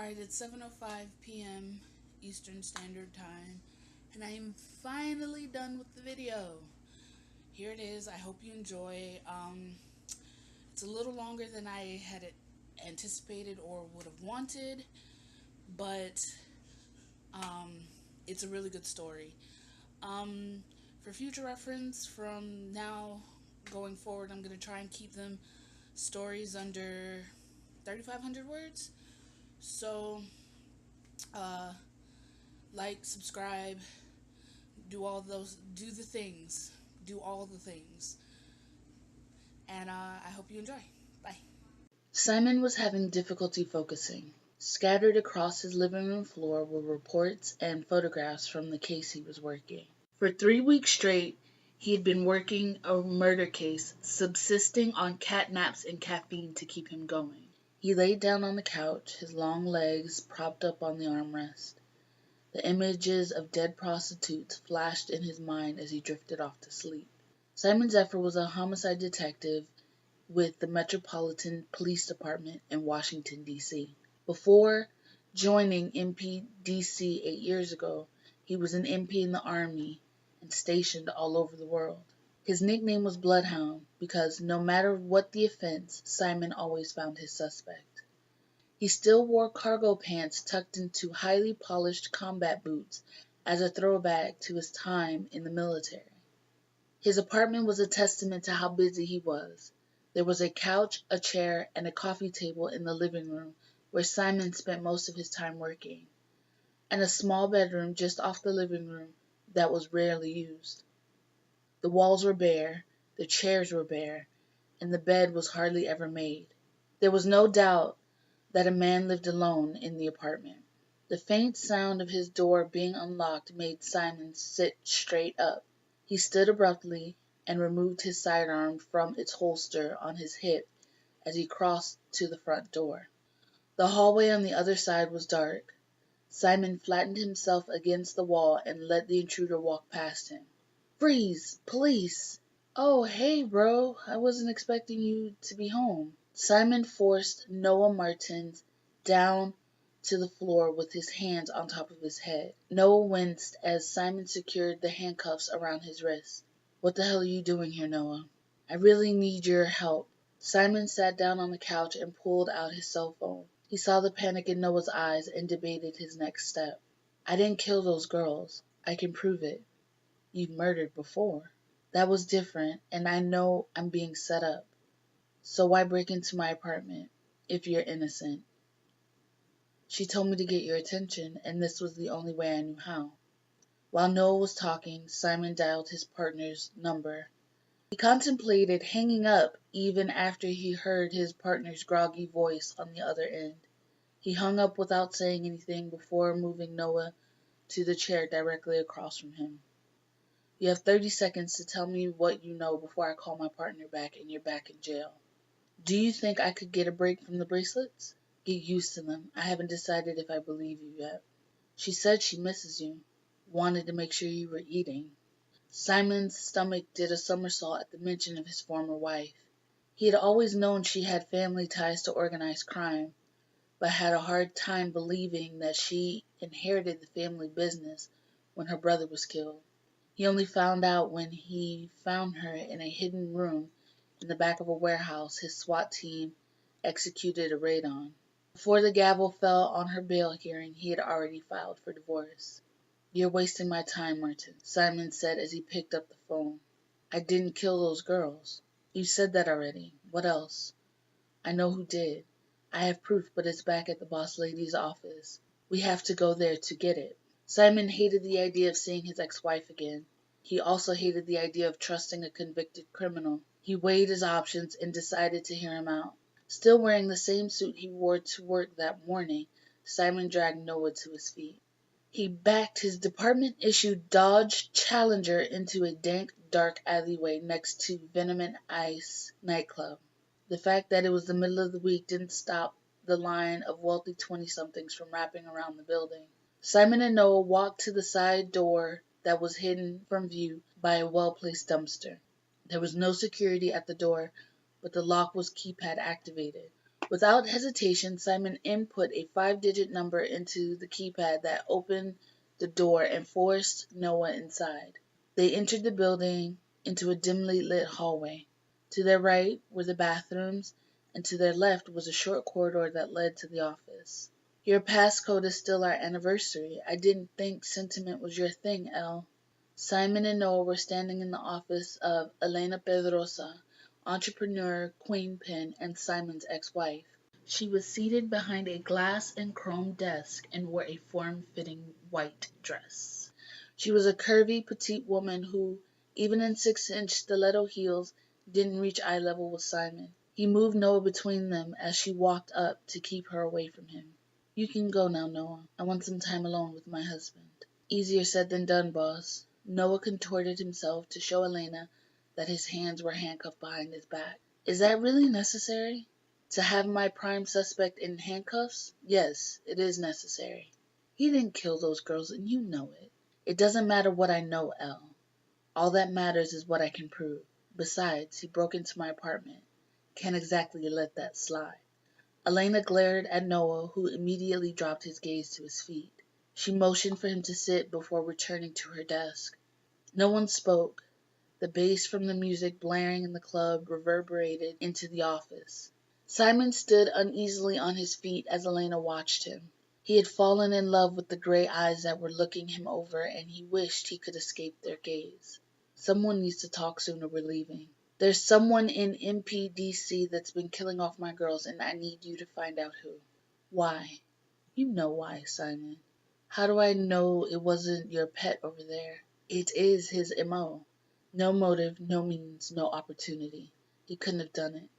Alright, it's 7:05 p.m. Eastern Standard Time, and I am finally done with the video. Here it is. I hope you enjoy. It's a little longer than I had anticipated or would have wanted, but um, it's a really good story. For future reference, from now going forward, I'm going to try and keep them stories under 3,500 words. So, uh, like, subscribe, do all the things, and I hope you enjoy. Bye. Simon was having difficulty focusing. Scattered across his living room floor were reports and photographs from the case he was working. For 3 weeks straight, he had been working a murder case, subsisting on cat naps and caffeine to keep him going. He laid down on the couch, his long legs propped up on the armrest. The images of dead prostitutes flashed in his mind as he drifted off to sleep. Simon Zephyr was a homicide detective with the Metropolitan Police Department in Washington, D.C. Before joining MPDC 8 years ago, he was an MP in the Army and stationed all over the world. His nickname was Bloodhound because no matter what the offense, Simon always found his suspect. He still wore cargo pants tucked into highly polished combat boots as a throwback to his time in the military. His apartment was a testament to how busy he was. There was a couch, a chair, and a coffee table in the living room where Simon spent most of his time working, and a small bedroom just off the living room that was rarely used. The walls were bare, the chairs were bare, and the bed was hardly ever made. There was no doubt that a man lived alone in the apartment. The faint sound of his door being unlocked made Simon sit straight up. He stood abruptly and removed his sidearm from its holster on his hip as he crossed to the front door. The hallway on the other side was dark. Simon flattened himself against the wall and let the intruder walk past him. "Freeze! Police! Oh, hey, bro. I wasn't expecting you to be home." Simon forced Noah Martins down to the floor with his hands on top of his head. Noah winced as Simon secured the handcuffs around his wrists. "What the hell are you doing here, Noah?" "I really need your help." Simon sat down on the couch and pulled out his cell phone. He saw the panic in Noah's eyes and debated his next step. "I didn't kill those girls. I can prove it." "You've murdered before." "That was different, and I know I'm being set up. So why break into my apartment, if you're innocent?" "She told me to get your attention, and this was the only way I knew how." While Noah was talking, Simon dialed his partner's number. He contemplated hanging up even after he heard his partner's groggy voice on the other end. He hung up without saying anything before moving Noah to the chair directly across from him. "You have 30 seconds to tell me what you know before I call my partner back and you're back in jail." "Do you think I could get a break from the bracelets?" "Get used to them. I haven't decided if I believe you yet." "She said she misses you. Wanted to make sure you were eating." Simon's stomach did a somersault at the mention of his former wife. He had always known she had family ties to organized crime, but had a hard time believing that she inherited the family business when her brother was killed. He only found out when he found her in a hidden room in the back of a warehouse his SWAT team executed a raid on. Before the gavel fell on her bail hearing, he had already filed for divorce. "You're wasting my time, Martin," Simon said as he picked up the phone. "I didn't kill those girls." "You said that already. What else?" "I know who did. I have proof, but it's back at the boss lady's office. We have to go there to get it." Simon hated the idea of seeing his ex-wife again. He also hated the idea of trusting a convicted criminal. He weighed his options and decided to hear him out. Still wearing the same suit he wore to work that morning, Simon dragged Noah to his feet. He backed his department-issued Dodge Challenger into a dank, dark alleyway next to Venom and Ice nightclub. The fact that it was the middle of the week didn't stop the line of wealthy 20-somethings from wrapping around the building. Simon and Noah walked to the side door that was hidden from view by a well-placed dumpster. There was no security at the door, but the lock was keypad activated. Without hesitation, Simon input a 5-digit number into the keypad that opened the door and forced Noah inside. They entered the building into a dimly lit hallway. To their right were the bathrooms, and to their left was a short corridor that led to the office. Your passcode is still our anniversary. I didn't think sentiment was your thing, Elle. Simon and Noah were standing in the office of Elena Pedrosa, entrepreneur, queen pin, and Simon's ex-wife. She was seated behind a glass and chrome desk and wore a form-fitting white dress. She was a curvy, petite woman who, even in 6-inch stiletto heels, didn't reach eye level with Simon. He moved Noah between them as she walked up to keep her away from him. You can go now, Noah. I want some time alone with my husband. Easier said than done, boss. Noah contorted himself to show Elena that his hands were handcuffed behind his back. Is that really necessary? To have my prime suspect in handcuffs? Yes, it is necessary. He didn't kill those girls, and you know it. It doesn't matter what I know, Elle. All that matters is what I can prove. Besides, he broke into my apartment. Can't exactly let that slide. Elena glared at Noah, who immediately dropped his gaze to his feet. She motioned for him to sit before returning to her desk. No one spoke. The bass from the music blaring in the club reverberated into the office. Simon stood uneasily on his feet as Elena watched him. He had fallen in love with the gray eyes that were looking him over, and he wished he could escape their gaze. Someone needs to talk soon or we're leaving. There's someone in MPDC that's been killing off my girls, and I need you to find out who. Why? You know why, Simon. How do I know it wasn't your pet over there? It is his M.O. No motive, no means, no opportunity. He couldn't have done it.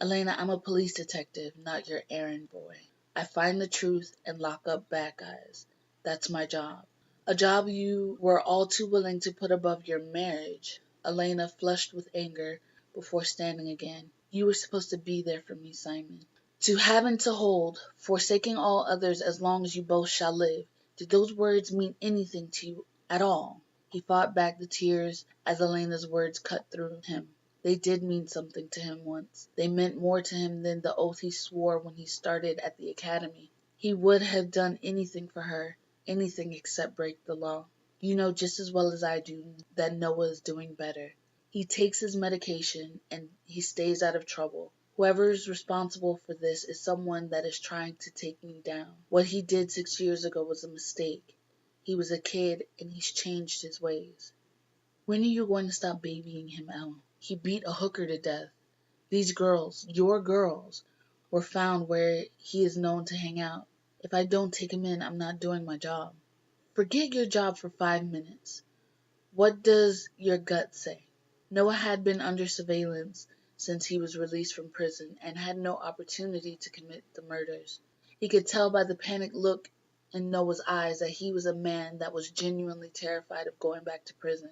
Elena, I'm a police detective, not your errand boy. I find the truth and lock up bad guys. That's my job. A job you were all too willing to put above your marriage. Elena flushed with anger before standing again. You were supposed to be there for me, Simon. To have and to hold, forsaking all others as long as you both shall live. Did those words mean anything to you at all? He fought back the tears as Elena's words cut through him. They did mean something to him once. They meant more to him than the oath he swore when he started at the academy. He would have done anything for her, anything except break the law. You know just as well as I do that Noah is doing better. He takes his medication and he stays out of trouble. Whoever is responsible for this is someone that is trying to take me down. What he did 6 years ago was a mistake. He was a kid and he's changed his ways. When are you going to stop babying him, Elle? He beat a hooker to death. These girls, your girls, were found where he is known to hang out. If I don't take him in, I'm not doing my job. Forget your job for 5 minutes. What does your gut say? Noah had been under surveillance since he was released from prison and had no opportunity to commit the murders. He could tell by the panicked look in Noah's eyes that he was a man that was genuinely terrified of going back to prison.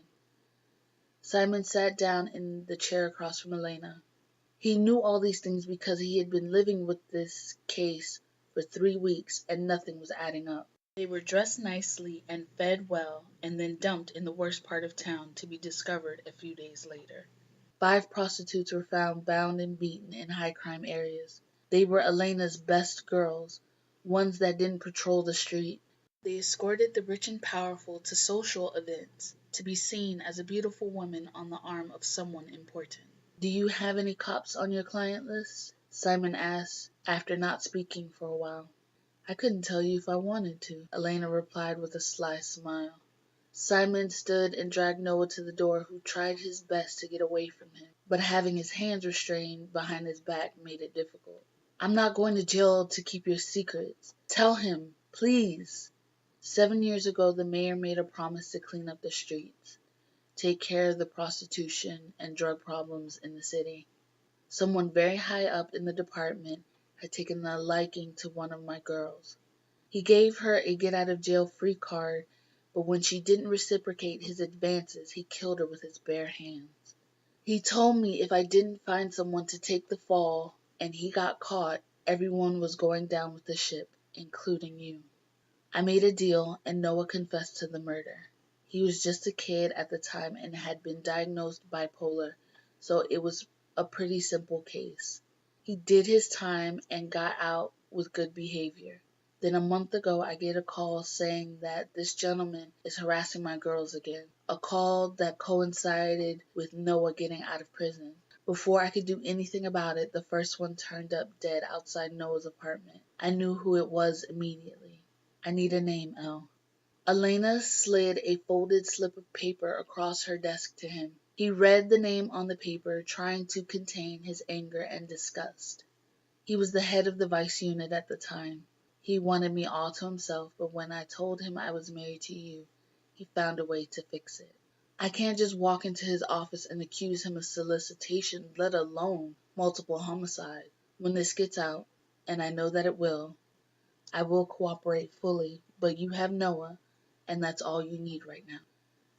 Simon sat down in the chair across from Elena. He knew all these things because he had been living with this case for 3 weeks and nothing was adding up. They were dressed nicely and fed well and then dumped in the worst part of town to be discovered a few days later. 5 prostitutes were found bound and beaten in high-crime areas. They were Elena's best girls, ones that didn't patrol the street. They escorted the rich and powerful to social events to be seen as a beautiful woman on the arm of someone important. Do you have any cops on your client list? Simon asked after not speaking for a while. I couldn't tell you if I wanted to, Elena replied with a sly smile. Simon stood and dragged Noah to the door, who tried his best to get away from him, but having his hands restrained behind his back made it difficult. I'm not going to jail to keep your secrets. Tell him, please. 7 years ago, the mayor made a promise to clean up the streets, take care of the prostitution and drug problems in the city. Someone very high up in the department had taken a liking to one of my girls. He gave her a get-out-of-jail-free card, but when she didn't reciprocate his advances, he killed her with his bare hands. He told me if I didn't find someone to take the fall, and he got caught, everyone was going down with the ship, including you. I made a deal, and Noah confessed to the murder. He was just a kid at the time and had been diagnosed bipolar, so it was a pretty simple case. He did his time and got out with good behavior. Then a month ago I get a call saying that this gentleman is harassing my girls again. A call that coincided with Noah getting out of prison. Before I could do anything about it, the first one turned up dead outside Noah's apartment. I knew who it was immediately. I need a name, El. Elena slid a folded slip of paper across her desk to him. He read the name on the paper, trying to contain his anger and disgust. He was the head of the vice unit at the time. He wanted me all to himself, but when I told him I was married to you, he found a way to fix it. I can't just walk into his office and accuse him of solicitation, let alone multiple homicide. When this gets out, and I know that it will, I will cooperate fully, but you have Noah, and that's all you need right now.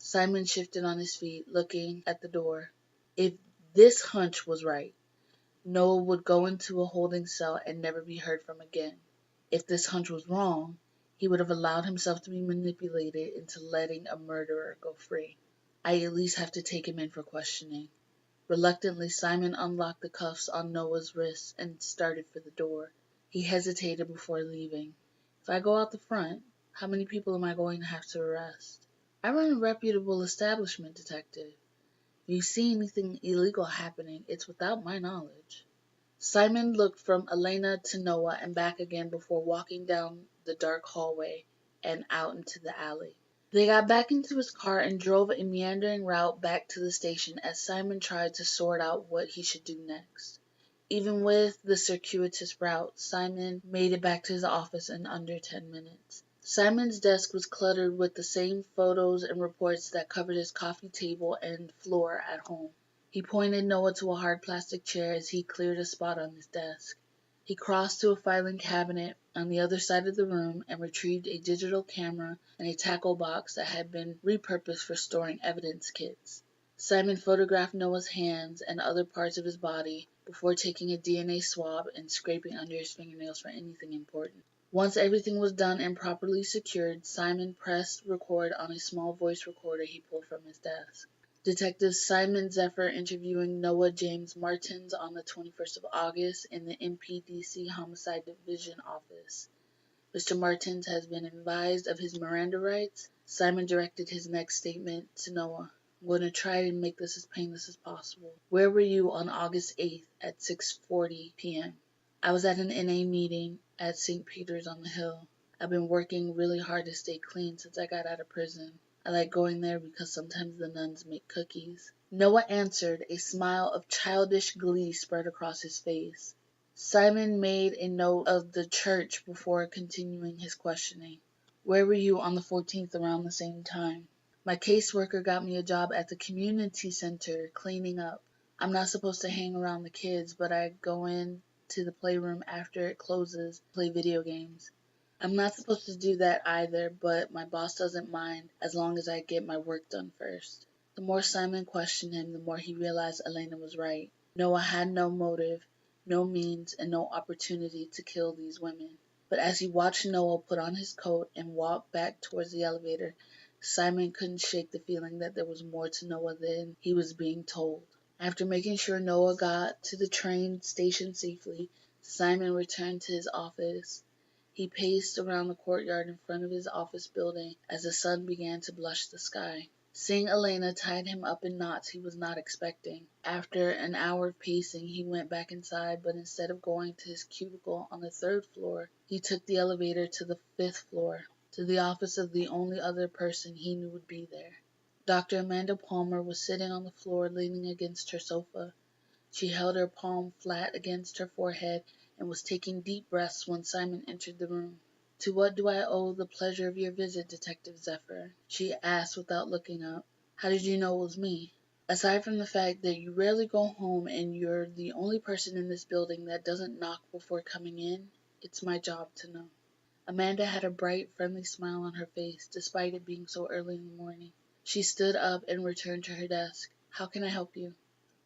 Simon shifted on his feet, looking at the door. If this hunch was right, Noah would go into a holding cell and never be heard from again. If this hunch was wrong, he would have allowed himself to be manipulated into letting a murderer go free. I at least have to take him in for questioning. Reluctantly, Simon unlocked the cuffs on Noah's wrists and started for the door. He hesitated before leaving. If I go out the front, how many people am I going to have to arrest? I run a reputable establishment, detective. If you see anything illegal happening, it's without my knowledge. Simon looked from Elena to Noah and back again before walking down the dark hallway and out into the alley. They got back into his car and drove a meandering route back to the station as Simon tried to sort out what he should do next. Even with the circuitous route, Simon made it back to his office in under 10 minutes. Simon's desk was cluttered with the same photos and reports that covered his coffee table and floor at home. He pointed Noah to a hard plastic chair as he cleared a spot on his desk. He crossed to a filing cabinet on the other side of the room and retrieved a digital camera and a tackle box that had been repurposed for storing evidence kits. Simon photographed Noah's hands and other parts of his body before taking a DNA swab and scraping under his fingernails for anything important. Once everything was done and properly secured, Simon pressed record on a small voice recorder he pulled from his desk. Detective Simon Zephyr interviewing Noah James Martins on the 21st of August in the MPDC Homicide Division office. Mr. Martins has been advised of his Miranda rights. Simon directed his next statement to Noah. I'm going to try to make this as painless as possible. Where were you on August 8th at 6:40 p.m.? I was at an NA meeting at St. Peter's on the Hill. I've been working really hard to stay clean since I got out of prison. I like going there because sometimes the nuns make cookies. Noah answered, a smile of childish glee spread across his face. Simon made a note of the church before continuing his questioning. Where were you on the 14th around the same time? My caseworker got me a job at the community center cleaning up. I'm not supposed to hang around the kids, but I go in to the playroom after it closes, play video games. I'm not supposed to do that either, but my boss doesn't mind as long as I get my work done first. The more Simon questioned him, the more he realized Elena was right. Noah had no motive, no means, and no opportunity to kill these women. But as he watched Noah put on his coat and walk back towards the elevator, Simon couldn't shake the feeling that there was more to Noah than he was being told. After making sure Noah got to the train station safely, Simon returned to his office. He paced around the courtyard in front of his office building as the sun began to blush the sky. Seeing Elena tied him up in knots he was not expecting. After an hour of pacing, he went back inside, but instead of going to his cubicle on the 3rd floor, he took the elevator to the 5th floor, to the office of the only other person he knew would be there. Dr. Amanda Palmer was sitting on the floor leaning against her sofa. She held her palm flat against her forehead and was taking deep breaths when Simon entered the room. To what do I owe the pleasure of your visit, Detective Zephyr? She asked without looking up. How did you know it was me? Aside from the fact that you rarely go home and you're the only person in this building that doesn't knock before coming in, it's my job to know. Amanda had a bright, friendly smile on her face, despite it being so early in the morning. She stood up and returned to her desk. How can I help you?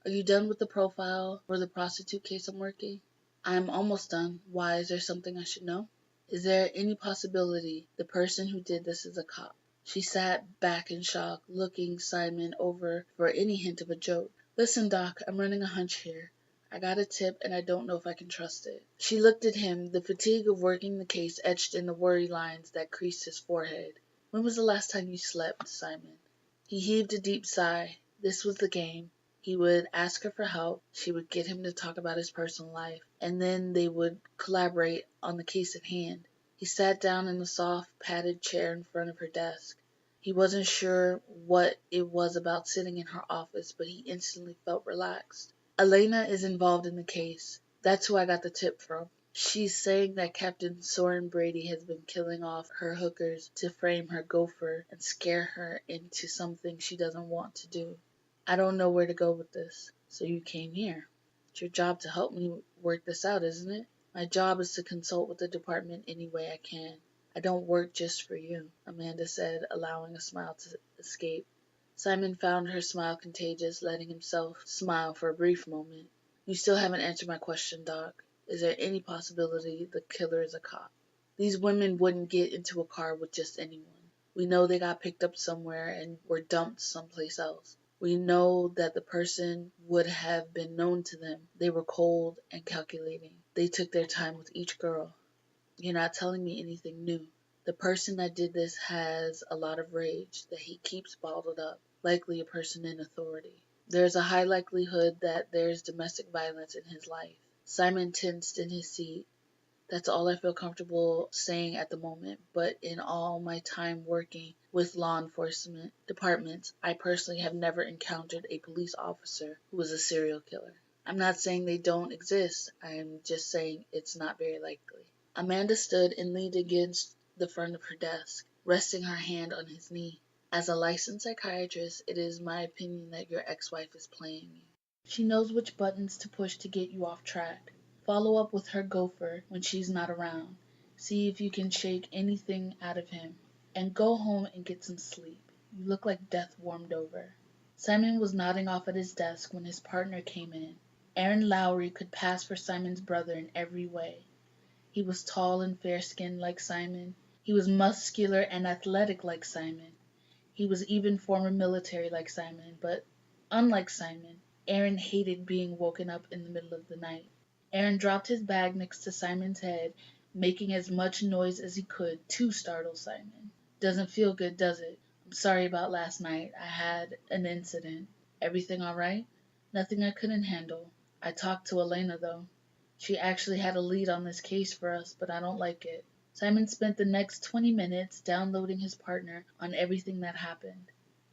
Are you done with the profile for the prostitute case I'm working? I'm almost done. Why, is there something I should know? Is there any possibility the person who did this is a cop? She sat back in shock, looking Simon over for any hint of a joke. Listen, Doc, I'm running a hunch here. I got a tip and I don't know if I can trust it. She looked at him, the fatigue of working the case etched in the worry lines that creased his forehead. When was the last time you slept, Simon? He heaved a deep sigh. This was the game. He would ask her for help, she would get him to talk about his personal life, and then they would collaborate on the case at hand. He sat down in the soft, padded chair in front of her desk. He wasn't sure what it was about sitting in her office, but he instantly felt relaxed. Elena is involved in the case. That's who I got the tip from. She's saying that Captain Soren Brady has been killing off her hookers to frame her gopher and scare her into something she doesn't want to do. I don't know where to go with this, so you came here. It's your job to help me work this out, isn't it? My job is to consult with the department any way I can. I don't work just for you, Amanda said, allowing a smile to escape. Simon found her smile contagious, letting himself smile for a brief moment. You still haven't answered my question, Doc. Is there any possibility the killer is a cop? These women wouldn't get into a car with just anyone. We know they got picked up somewhere and were dumped someplace else. We know that the person would have been known to them. They were cold and calculating. They took their time with each girl. You're not telling me anything new. The person that did this has a lot of rage that he keeps bottled up, likely a person in authority. There's a high likelihood that there's domestic violence in his life. Simon tensed in his seat. That's all I feel comfortable saying at the moment, but in all my time working with law enforcement departments, I personally have never encountered a police officer who was a serial killer. I'm not saying they don't exist, I'm just saying it's not very likely. Amanda stood and leaned against the front of her desk, resting her hand on his knee. As a licensed psychiatrist, it is my opinion that your ex-wife is playing you. She knows which buttons to push to get you off track. Follow up with her gopher when she's not around. See if you can shake anything out of him. And go home and get some sleep. You look like death warmed over. Simon was nodding off at his desk when his partner came in. Aaron Lowry could pass for Simon's brother in every way. He was tall and fair-skinned like Simon. He was muscular and athletic like Simon. He was even former military like Simon, but unlike Simon, Aaron hated being woken up in the middle of the night. Aaron dropped his bag next to Simon's head, making as much noise as he could to startle Simon. Doesn't feel good, does it? I'm sorry about last night. I had an incident. Everything all right? Nothing I couldn't handle. I talked to Elena, though. She actually had a lead on this case for us, but I don't like it. Simon spent the next 20 minutes downloading his partner on everything that happened.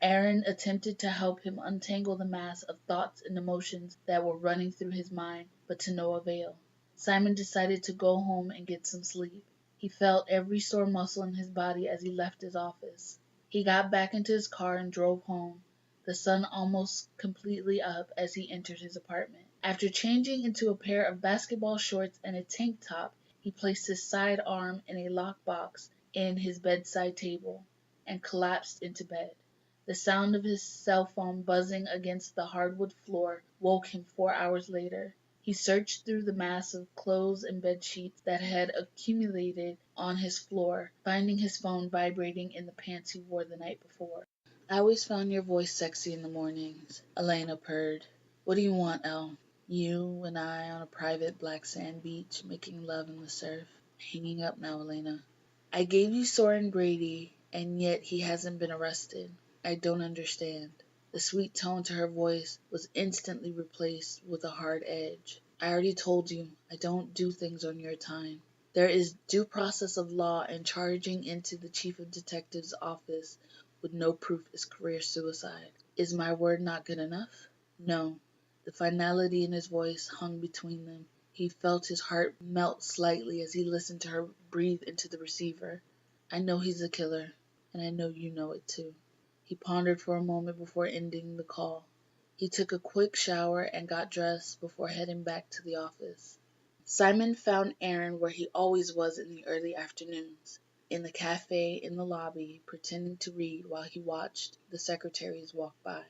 Aaron attempted to help him untangle the mass of thoughts and emotions that were running through his mind, but to no avail. Simon decided to go home and get some sleep. He felt every sore muscle in his body as he left his office. He got back into his car and drove home, the sun almost completely up as he entered his apartment. After changing into a pair of basketball shorts and a tank top, he placed his side arm in a lockbox in his bedside table and collapsed into bed. The sound of his cell phone buzzing against the hardwood floor woke him 4 hours later. He searched through the mass of clothes and bed sheets that had accumulated on his floor, finding his phone vibrating in the pants he wore the night before. I always found your voice sexy in the mornings, Elena purred. What do you want, Elle? You and I on a private black sand beach, making love in the surf. Hanging up now, Elena. I gave you Soren Brady, and yet he hasn't been arrested. I don't understand. The sweet tone to her voice was instantly replaced with a hard edge. I already told you, I don't do things on your time. There is due process of law, and charging into the chief of detective's office with no proof is career suicide. Is my word not good enough? No. The finality in his voice hung between them. He felt his heart melt slightly as he listened to her breathe into the receiver. I know he's a killer, and I know you know it too. He pondered for a moment before ending the call. He took a quick shower and got dressed before heading back to the office. Simon found Aaron where he always was in the early afternoons, in the cafe in the lobby, pretending to read while he watched the secretaries walk by.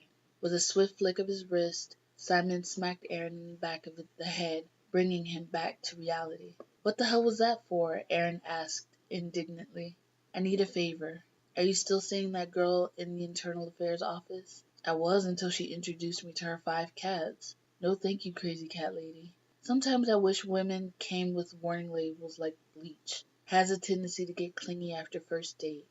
With a swift flick of his wrist, Simon smacked Aaron in the back of the head, bringing him back to reality. What the hell was that for? Aaron asked indignantly. I need a favor. Are you still seeing that girl in the internal affairs office? I was until she introduced me to her 5 cats. No thank you, crazy cat lady. Sometimes I wish women came with warning labels like bleach. Has a tendency to get clingy after first date.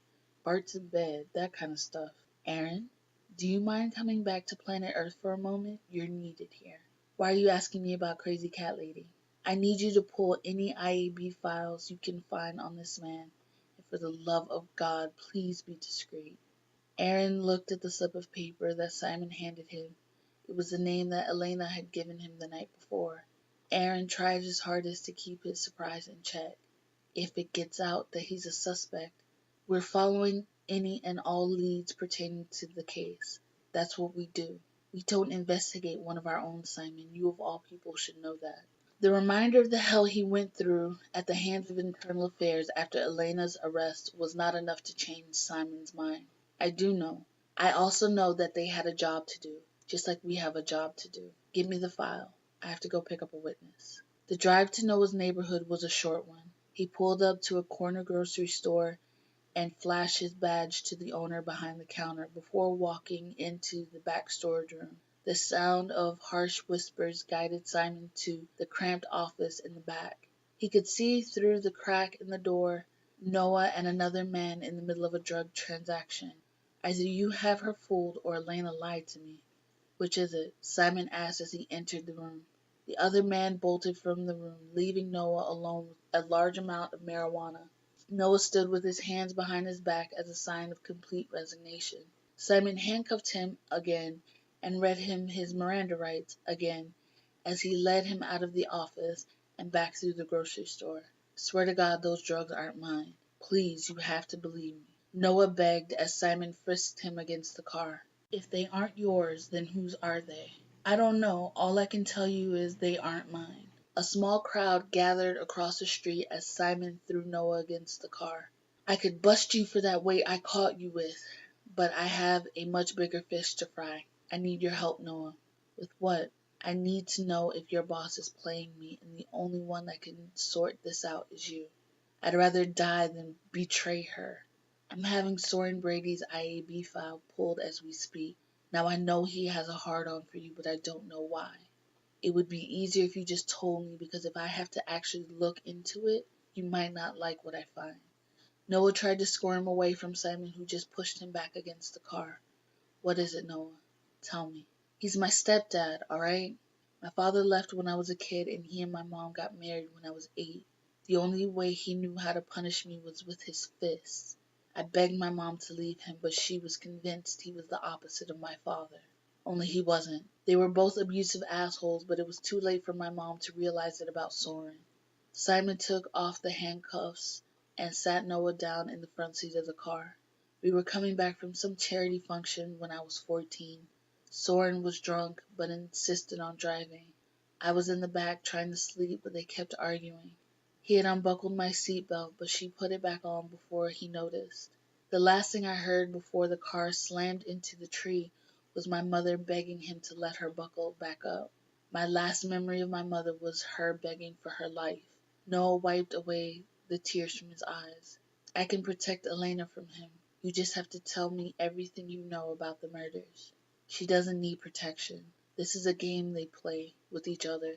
Farts in bed, that kind of stuff. Aaron, do you mind coming back to planet Earth for a moment? You're needed here. Why are you asking me about crazy cat lady? I need you to pull any IAB files you can find on this man. And for the love of God, please be discreet. Aaron looked at the slip of paper that Simon handed him. It was the name that Elena had given him the night before. Aaron tried his hardest to keep his surprise in check. If it gets out that he's a suspect, we're following any and all leads pertaining to the case. That's what we do. We don't investigate one of our own, Simon. You of all people should know that. The reminder of the hell he went through at the hands of internal affairs after Elena's arrest was not enough to change Simon's mind. I do know. I also know that they had a job to do, just like we have a job to do. Give me the file. I have to go pick up a witness. The drive to Noah's neighborhood was a short one. He pulled up to a corner grocery store and flashed his badge to the owner behind the counter before walking into the back storage room. The sound of harsh whispers guided Simon to the cramped office in the back. He could see through the crack in the door Noah and another man in the middle of a drug transaction. Either you have her fooled or Elena lied to me. Which is it? Simon asked as he entered the room. The other man bolted from the room, leaving Noah alone with a large amount of marijuana. Noah stood with his hands behind his back as a sign of complete resignation. Simon handcuffed him again and read him his Miranda rights again as he led him out of the office and back through the grocery store. Swear to God those drugs aren't mine. Please, you have to believe me. Noah begged as Simon frisked him against the car. If they aren't yours, then whose are they? I don't know. All I can tell you is they aren't mine. A small crowd gathered across the street as Simon threw Noah against the car. I could bust you for that weight I caught you with, but I have a much bigger fish to fry. I need your help, Noah. With what? I need to know if your boss is playing me, and the only one that can sort this out is you. I'd rather die than betray her. I'm having Soren Brady's IAB file pulled as we speak. Now I know he has a hard-on for you, but I don't know why. It would be easier if you just told me, because if I have to actually look into it, you might not like what I find. Noah tried to squirm away from Simon, who just pushed him back against the car. What is it, Noah? Tell me. He's my stepdad, all right? My father left when I was a kid, and he and my mom got married when I was 8. The only way he knew how to punish me was with his fists. I begged my mom to leave him, but she was convinced he was the opposite of my father. Only he wasn't. They were both abusive assholes, but it was too late for my mom to realize it about Soren. Simon took off the handcuffs and sat Noah down in the front seat of the car. We were coming back from some charity function when I was 14. Soren was drunk, but insisted on driving. I was in the back trying to sleep, but they kept arguing. He had unbuckled my seatbelt, but she put it back on before he noticed. The last thing I heard before the car slammed into the tree was my mother begging him to let her buckle back up. My last memory of my mother was her begging for her life. Noah wiped away the tears from his eyes. I can protect Elena from him. You just have to tell me everything you know about the murders. She doesn't need protection. This is a game they play with each other.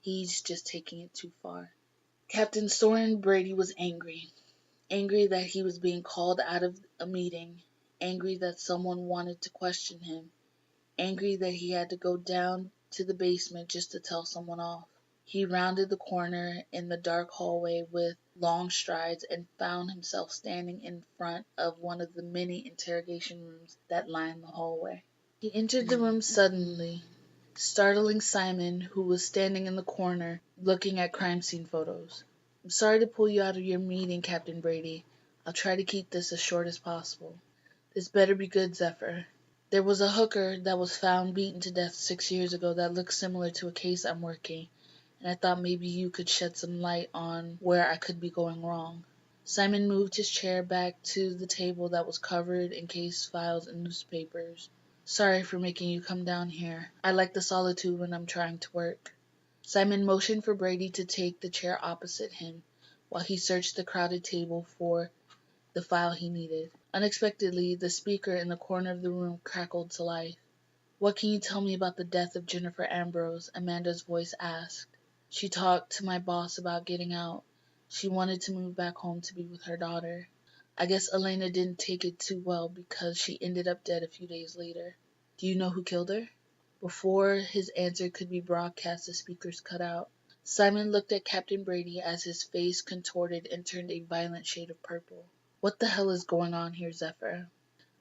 He's just taking it too far. Captain Soren Brady was angry. Angry that he was being called out of a meeting. Angry that someone wanted to question him. Angry that he had to go down to the basement just to tell someone off. He rounded the corner in the dark hallway with long strides and found himself standing in front of one of the many interrogation rooms that lined the hallway. He entered the room suddenly, startling Simon, who was standing in the corner looking at crime scene photos. I'm sorry to pull you out of your meeting, Captain Brady. I'll try to keep this as short as possible. This better be good, Zephyr. There was a hooker that was found beaten to death 6 years ago that looks similar to a case I'm working, and I thought maybe you could shed some light on where I could be going wrong. Simon moved his chair back to the table that was covered in case files and newspapers. Sorry for making you come down here. I like the solitude when I'm trying to work. Simon motioned for Brady to take the chair opposite him while he searched the crowded table for the file he needed. Unexpectedly, the speaker in the corner of the room crackled to life. What can you tell me about the death of Jennifer Ambrose? Amanda's voice asked. She talked to my boss about getting out. She wanted to move back home to be with her daughter. I guess Elena didn't take it too well because she ended up dead a few days later. Do you know who killed her? Before his answer could be broadcast, the speakers cut out. Simon looked at Captain Brady as his face contorted and turned a violent shade of purple. What the hell is going on here, Zephyr?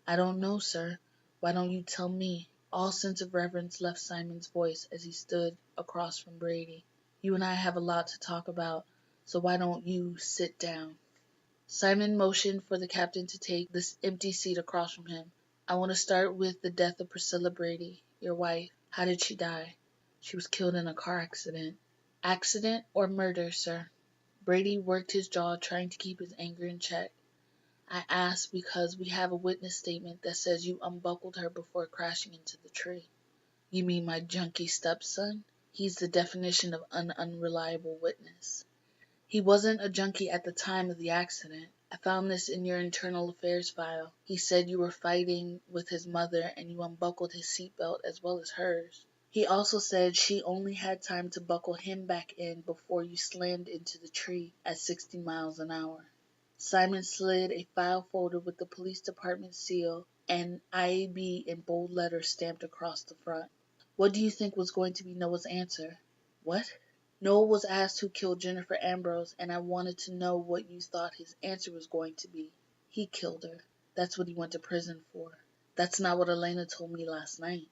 I don't know, sir. Why don't you tell me? All sense of reverence left Simon's voice as he stood across from Brady. You and I have a lot to talk about, so why don't you sit down? Simon motioned for the captain to take this empty seat across from him. I want to start with the death of Priscilla Brady, your wife. How did she die? She was killed in a car accident. Accident or murder, sir? Brady worked his jaw, trying to keep his anger in check. I asked because we have a witness statement that says you unbuckled her before crashing into the tree. You mean my junkie stepson? He's the definition of an unreliable witness. He wasn't a junkie at the time of the accident. I found this in your internal affairs file. He said you were fighting with his mother and you unbuckled his seatbelt as well as hers. He also said she only had time to buckle him back in before you slammed into the tree at 60 miles an hour. Simon slid a file folder with the police department seal and IAB in bold letters stamped across the front. What do you think was going to be Noah's answer? What? Noah was asked who killed Jennifer Ambrose, and I wanted to know what you thought his answer was going to be. He killed her. That's what he went to prison for. That's not what Elena told me last night.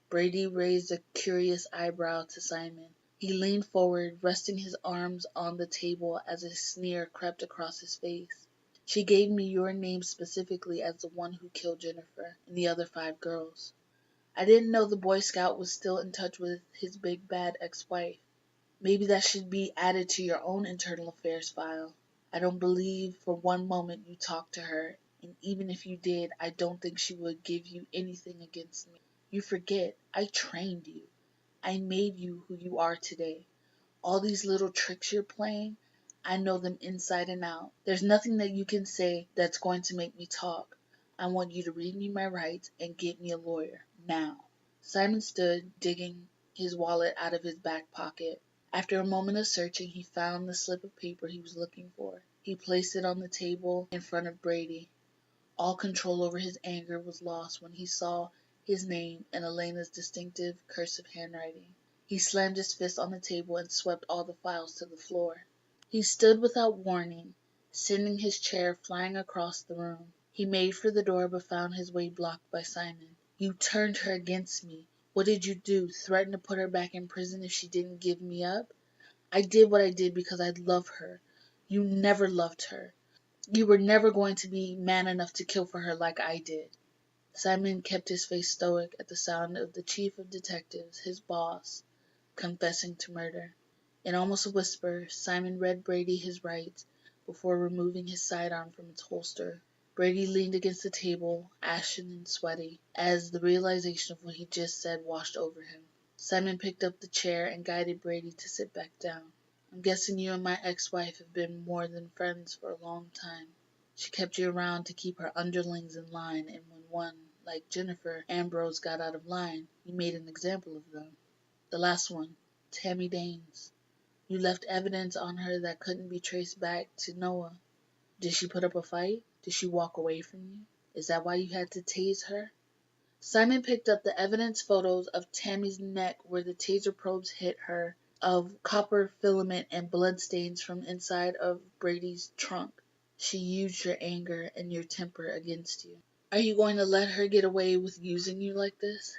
Brady raised a curious eyebrow to Simon. He leaned forward, resting his arms on the table as a sneer crept across his face. She gave me your name specifically as the one who killed Jennifer and the other 5 girls. I didn't know the Boy Scout was still in touch with his big bad ex-wife. Maybe that should be added to your own internal affairs file. I don't believe for one moment you talked to her, and even if you did, I don't think she would give you anything against me. You forget, I trained you. I made you who you are today. All these little tricks you're playing, I know them inside and out. There's nothing that you can say that's going to make me talk. I want you to read me my rights and get me a lawyer, now. Simon stood, digging his wallet out of his back pocket. After a moment of searching, he found the slip of paper he was looking for. He placed it on the table in front of Brady. All control over his anger was lost when he saw his name in Elena's distinctive cursive handwriting. He slammed his fist on the table and swept all the files to the floor. He stood without warning, sending his chair flying across the room. He made for the door but found his way blocked by Simon. You turned her against me. What did you do? Threaten to put her back in prison if she didn't give me up? I did what I did because I love her. You never loved her. You were never going to be man enough to kill for her like I did. Simon kept his face stoic at the sound of the chief of detectives, his boss, confessing to murder. In almost a whisper, Simon read Brady his rights before removing his sidearm from its holster. Brady leaned against the table, ashen and sweaty, as the realization of what he just said washed over him. Simon picked up the chair and guided Brady to sit back down. I'm guessing you and my ex-wife have been more than friends for a long time. She kept you around to keep her underlings in line, and when one, like Jennifer Ambrose, got out of line, you made an example of them. The last one, Tammy Danes. You left evidence on her that couldn't be traced back to Noah. Did she put up a fight? Did she walk away from you? Is that why you had to tase her? Simon picked up the evidence photos of Tammy's neck where the taser probes hit her, of copper filament and bloodstains from inside of Brady's trunk. She used your anger and your temper against you. Are you going to let her get away with using you like this?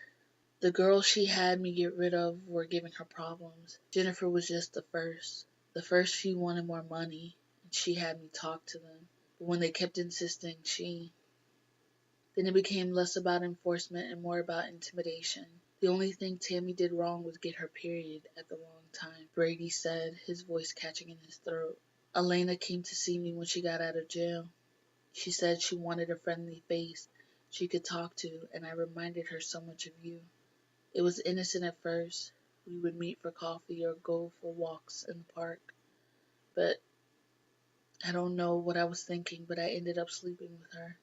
The girls she had me get rid of were giving her problems. Jennifer was just the first. The first few wanted more money, and she had me talk to them. But when they kept insisting, Then it became less about enforcement and more about intimidation. The only thing Tammy did wrong was get her period at the wrong time, Brady said, his voice catching in his throat. Elena came to see me when she got out of jail. She said she wanted a friendly face she could talk to, and I reminded her so much of you. It was innocent at first. We would meet for coffee or go for walks in the park. But I don't know what I was thinking, but I ended up sleeping with her.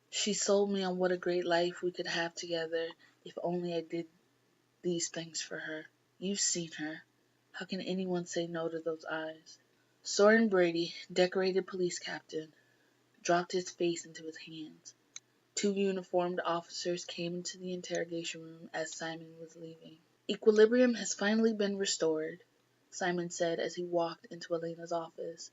She sold me on what a great life we could have together, If only I did these things for her. You've seen her. How can anyone say no to those eyes? Soren Brady, decorated police captain, dropped his face into his hands. Two uniformed officers came into the interrogation room as Simon was leaving. Equilibrium has finally been restored, Simon said as he walked into Elena's office.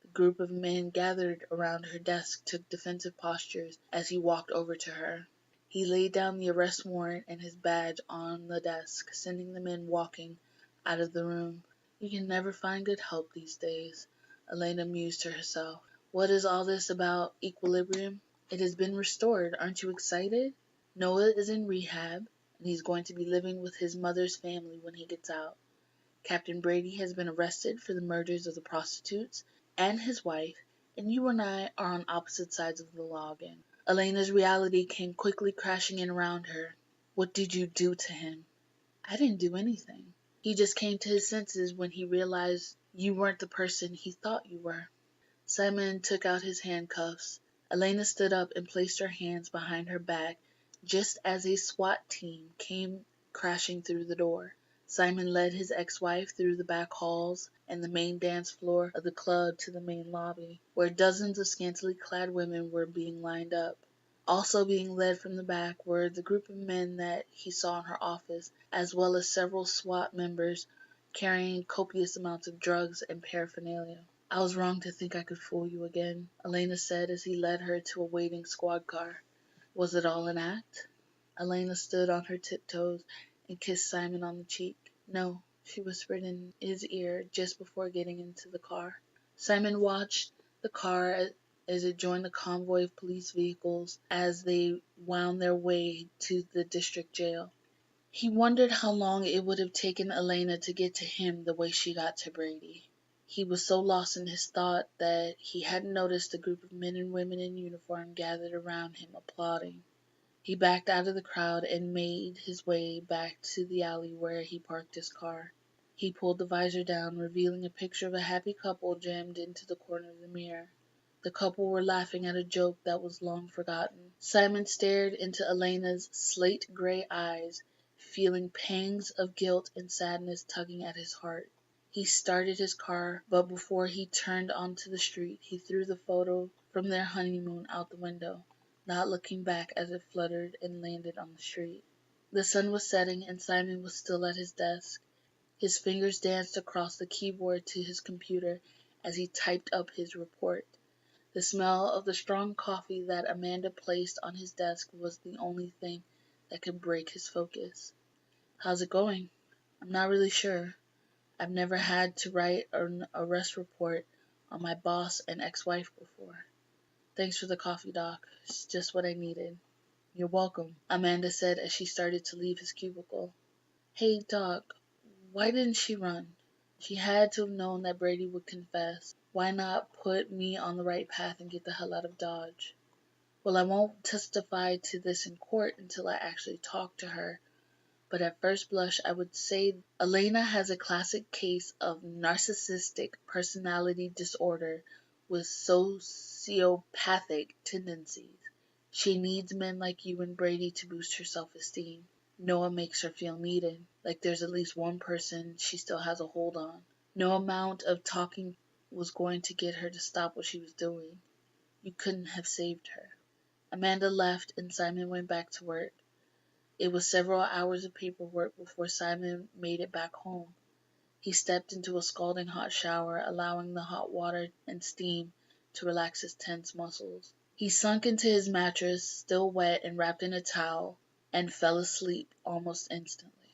The group of men gathered around her desk took defensive postures as he walked over to her. He laid down the arrest warrant and his badge on the desk, sending the men walking out of the room. You can never find good help these days, Elena mused to herself. What is all this about equilibrium? It has been restored. Aren't you excited? Noah is in rehab, and he's going to be living with his mother's family when he gets out. Captain Brady has been arrested for the murders of the prostitutes and his wife, and you and I are on opposite sides of the law again. Elena's reality came quickly crashing in around her. What did you do to him? I didn't do anything. He just came to his senses when he realized you weren't the person he thought you were. Simon took out his handcuffs. Elena stood up and placed her hands behind her back just as a SWAT team came crashing through the door. Simon led his ex-wife through the back halls and the main dance floor of the club to the main lobby, where dozens of scantily clad women were being lined up. Also being led from the back were the group of men that he saw in her office, as well as several SWAT members carrying copious amounts of drugs and paraphernalia. I was wrong to think I could fool you again, Elena said as he led her to a waiting squad car. Was it all an act? Elena stood on her tiptoes and kissed Simon on the cheek. No, she whispered in his ear just before getting into the car. Simon watched the car as it joined the convoy of police vehicles as they wound their way to the district jail. He wondered how long it would have taken Elena to get to him the way she got to Brady. He was so lost in his thought that he hadn't noticed the group of men and women in uniform gathered around him applauding. He backed out of the crowd and made his way back to the alley where he parked his car. He pulled the visor down, revealing a picture of a happy couple jammed into the corner of the mirror. The couple were laughing at a joke that was long forgotten. Simon stared into Elena's slate-gray eyes, feeling pangs of guilt and sadness tugging at his heart. He started his car, but before he turned onto the street, he threw the photo from their honeymoon out the window, not looking back as it fluttered and landed on the street. The sun was setting and Simon was still at his desk. His fingers danced across the keyboard to his computer as he typed up his report. The smell of the strong coffee that Amanda placed on his desk was the only thing that could break his focus. How's it going? I'm not really sure. I've never had to write an arrest report on my boss and ex-wife before. Thanks for the coffee, Doc. It's just what I needed. You're welcome, Amanda said as she started to leave his cubicle. Hey, Doc, why didn't she run? She had to have known that Brady would confess. Why not put me on the right path and get the hell out of Dodge? Well, I won't testify to this in court until I actually talk to her, but at first blush I would say Elena has a classic case of narcissistic personality disorder with sociopathic tendencies. She needs men like you and Brady to boost her self-esteem. Noah makes her feel needed, like there's at least one person she still has a hold on. No amount of talking was going to get her to stop what she was doing. You couldn't have saved her. Amanda left and Simon went back to work. It was several hours of paperwork before Simon made it back home. He stepped into a scalding hot shower, allowing the hot water and steam to relax his tense muscles. He sunk into his mattress, still wet and wrapped in a towel, and fell asleep almost instantly.